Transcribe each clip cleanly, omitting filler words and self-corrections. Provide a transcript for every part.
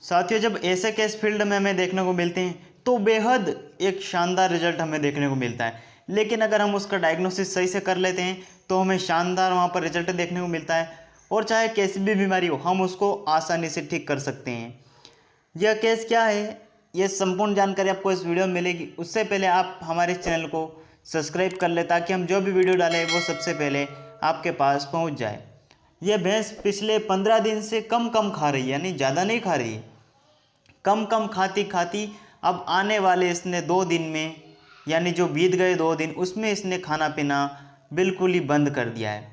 साथियों, जब ऐसे केस फील्ड में हमें देखने को मिलते हैं तो बेहद एक शानदार रिजल्ट हमें देखने को मिलता है। लेकिन अगर हम उसका डायग्नोसिस सही से कर लेते हैं तो हमें शानदार वहाँ पर रिजल्ट देखने को मिलता है, और चाहे कैसी भी बीमारी हो हम उसको आसानी से ठीक कर सकते हैं। यह केस क्या है, ये संपूर्ण जानकारी आपको इस वीडियो में मिलेगी। उससे पहले आप हमारे चैनल को सब्सक्राइब कर ले ताकि हम जो भी वीडियो डालें वो सबसे पहले आपके पास पहुंच जाए। यह भैंस पिछले 15 दिन से कम खा रही है, यानी ज़्यादा नहीं खा रही है, कम खाती खाती अब आने वाले इसने 2 दिन में, यानी जो बीत गए 2 दिन, उसमें इसने खाना पीना बिल्कुल ही बंद कर दिया है।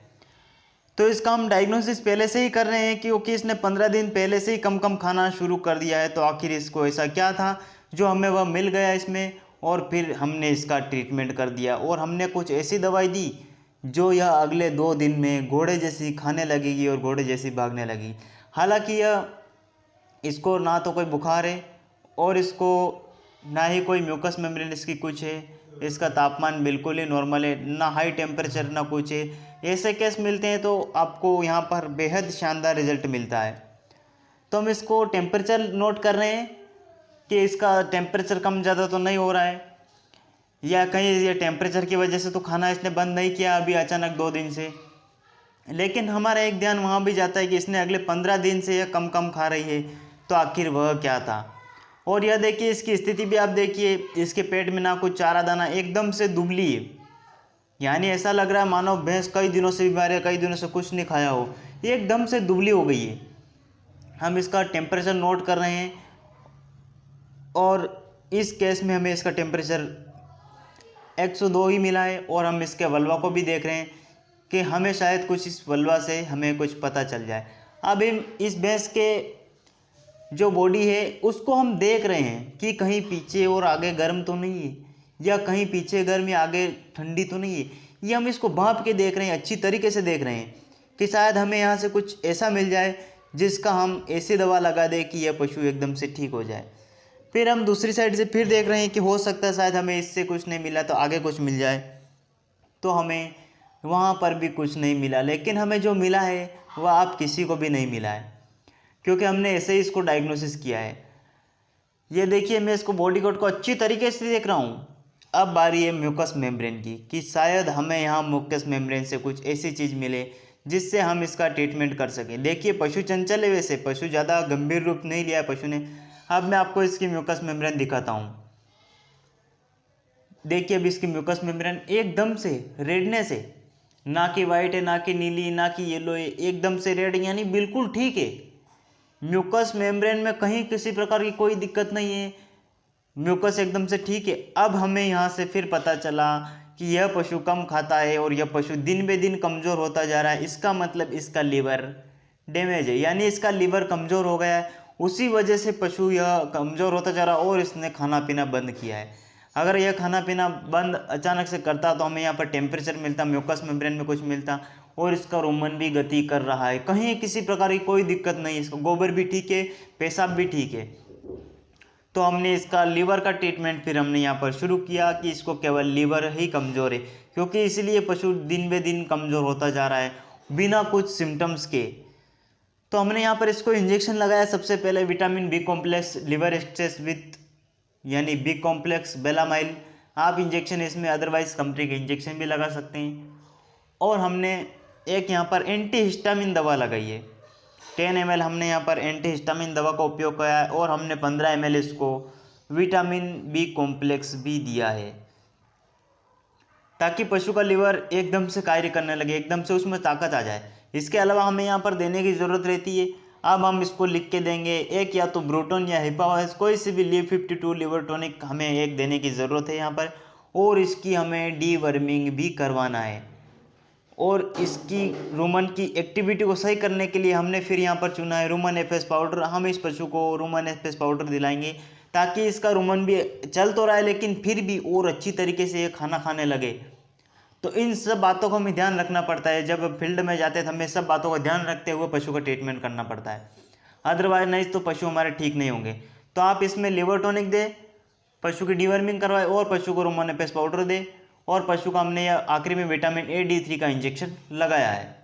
तो इसका हम डायग्नोसिस पहले से ही कर रहे हैं क्योंकि इसने 15 दिन पहले से ही कम खाना शुरू कर दिया है। तो आखिर इसको ऐसा क्या था जो हमें वह मिल गया इसमें, और फिर हमने इसका ट्रीटमेंट कर दिया और हमने कुछ ऐसी दवाई दी जो यह अगले 2 दिन में घोड़े जैसी खाने लगेगी और घोड़े जैसी भागने लगी। हालांकि यह इसको ना तो कोई बुखार है और इसको ना ही कोई म्यूकस मेम्ब्रेन इसकी कुछ है, इसका तापमान बिल्कुल ही नॉर्मल है, ना हाई टेम्परेचर ना कुछ है। ऐसे केस मिलते हैं तो आपको यहाँ पर बेहद शानदार रिजल्ट मिलता है। तो हम इसको टेम्परेचर नोट कर रहे हैं कि इसका टेम्परेचर कम ज़्यादा तो नहीं हो रहा है, या कहीं ये टेम्परेचर की वजह से तो खाना इसने बंद नहीं किया अभी अचानक 2 दिन से। लेकिन हमारा एक ध्यान वहाँ भी जाता है कि इसने अगले 15 दिन से यह कम खा रही है, तो आखिर वह क्या था। और यह देखिए इसकी स्थिति भी आप देखिए, इसके पेट में ना कुछ चारा दाना, एकदम से दुबली है, यानी ऐसा लग रहा है मानो भैंस कई दिनों से बीमार है, कई दिनों से कुछ नहीं खाया हो, ये एकदम से दुबली हो गई है। हम इसका टेम्परेचर नोट कर रहे हैं और इस केस में हमें इसका टेम्परेचर 102 ही मिला है, और हम इसके वल्वा को भी देख रहे हैं कि हमें शायद कुछ इस वल्वा से हमें कुछ पता चल जाए। अब इस भैंस के जो बॉडी है उसको हम देख रहे हैं कि कहीं पीछे और आगे गर्म तो नहीं है, या कहीं पीछे गर्म या आगे ठंडी तो नहीं है। ये हम इसको भांप के देख रहे हैं, अच्छी तरीके से देख रहे हैं कि शायद हमें यहाँ से कुछ ऐसा मिल जाए जिसका हम ऐसी दवा लगा दें कि यह पशु एकदम से ठीक हो जाए। फिर हम दूसरी साइड से फिर देख रहे हैं कि हो सकता है शायद हमें इससे कुछ नहीं मिला तो आगे कुछ मिल जाए, तो हमें वहाँ पर भी कुछ नहीं मिला। लेकिन हमें जो मिला है वह आप किसी को भी नहीं मिला है, क्योंकि हमने ऐसे ही इसको डायग्नोसिस किया है। ये देखिए मैं इसको बॉडी कोड को अच्छी तरीके से देख रहा हूँ। अब बारी है म्यूकस मेम्ब्रेन की, कि शायद हमें यहाँ म्यूकस मेम्ब्रेन से कुछ ऐसी चीज़ मिले जिससे हम इसका ट्रीटमेंट कर सकें। देखिए पशु चंचल है, वैसे पशु ज़्यादा गंभीर रूप नहीं लिया है पशु ने। अब मैं आपको इसकी म्यूकस मेम्ब्रेन दिखाता हूँ। देखिए अब इसकी म्यूकस मेम्ब्रेन एकदम से रेडनेस है, ना कि वाइट है, ना कि नीली, ना कि येलो है, एकदम से रेड, यानी बिल्कुल ठीक है। म्यूकस मेम्ब्रेन में कहीं किसी प्रकार की कोई दिक्कत नहीं है, म्यूकस एकदम से ठीक है। अब हमें यहाँ से फिर पता चला कि यह पशु कम खाता है और यह पशु दिन बे दिन कमज़ोर होता जा रहा है। इसका मतलब इसका लीवर डैमेज है, यानी इसका लीवर कमज़ोर हो गया है, उसी वजह से पशु यह कमज़ोर होता जा रहा है और इसने खाना पीना बंद किया है। अगर यह खाना पीना बंद अचानक से करता तो हमें यहाँ पर टेम्परेचर मिलता, म्यूकस मेम्ब्रेन में कुछ मिलता, और इसका रोमन भी गति कर रहा है, कहीं किसी प्रकार की कोई दिक्कत नहीं है, इसका गोबर भी ठीक है, पेशाब भी ठीक है। तो हमने इसका लीवर का ट्रीटमेंट फिर हमने यहाँ पर शुरू किया कि इसको केवल लीवर ही कमज़ोर है, क्योंकि इसलिए पशु दिन बे दिन कमज़ोर होता जा रहा है बिना कुछ सिम्टम्स के। तो हमने यहाँ पर इसको इंजेक्शन लगाया सबसे पहले, vitamin B complex liver stress with, यानी बी कॉम्प्लेक्स बेलामाइल। आप इंजेक्शन इसमें अदरवाइज कंपनी के इंजेक्शन भी लगा सकते हैं। और हमने एक यहाँ पर एंटी हिस्टामिन दवा लगाई है, 10 ml हमने यहाँ पर एंटी हिस्टामिन दवा का उपयोग किया है, और हमने 15 ml इसको विटामिन बी कॉम्प्लेक्स भी दिया है, ताकि पशु का लीवर एकदम से कार्य करने लगे, एकदम से उसमें ताकत आ जाए। इसके अलावा हमें यहाँ पर देने की ज़रूरत रहती है। अब हम इसको लिख के देंगे, एक या तो ब्रोटोन या हिपावास, कोई सी भी लिव 52 लिवर टॉनिक हमें एक देने की ज़रूरत है यहाँ पर। और इसकी हमें डीवर्मिंग भी करवाना है, और इसकी रूमन की एक्टिविटी को सही करने के लिए हमने फिर यहाँ पर चुना है रूमन एफएस पाउडर। हम इस पशु को रूमन एफएस पाउडर दिलाएंगे ताकि इसका रूमन भी चल तो रहा है लेकिन फिर भी और अच्छी तरीके से ये खाना खाने लगे। तो इन सब बातों को हमें ध्यान रखना पड़ता है, जब फील्ड में जाते हैं तो हमें सब बातों का ध्यान रखते हुए पशु का ट्रीटमेंट करना पड़ता है, अदरवाइज नहीं तो पशु हमारे ठीक नहीं होंगे। तो आप इसमें लिवर टॉनिक दे, पशु की डीवर्मिंग करवाए और पशु को रूमन एफएस पाउडर दे, और पशु को हमने आखिरी में विटामिन A D3 का इंजेक्शन लगाया है।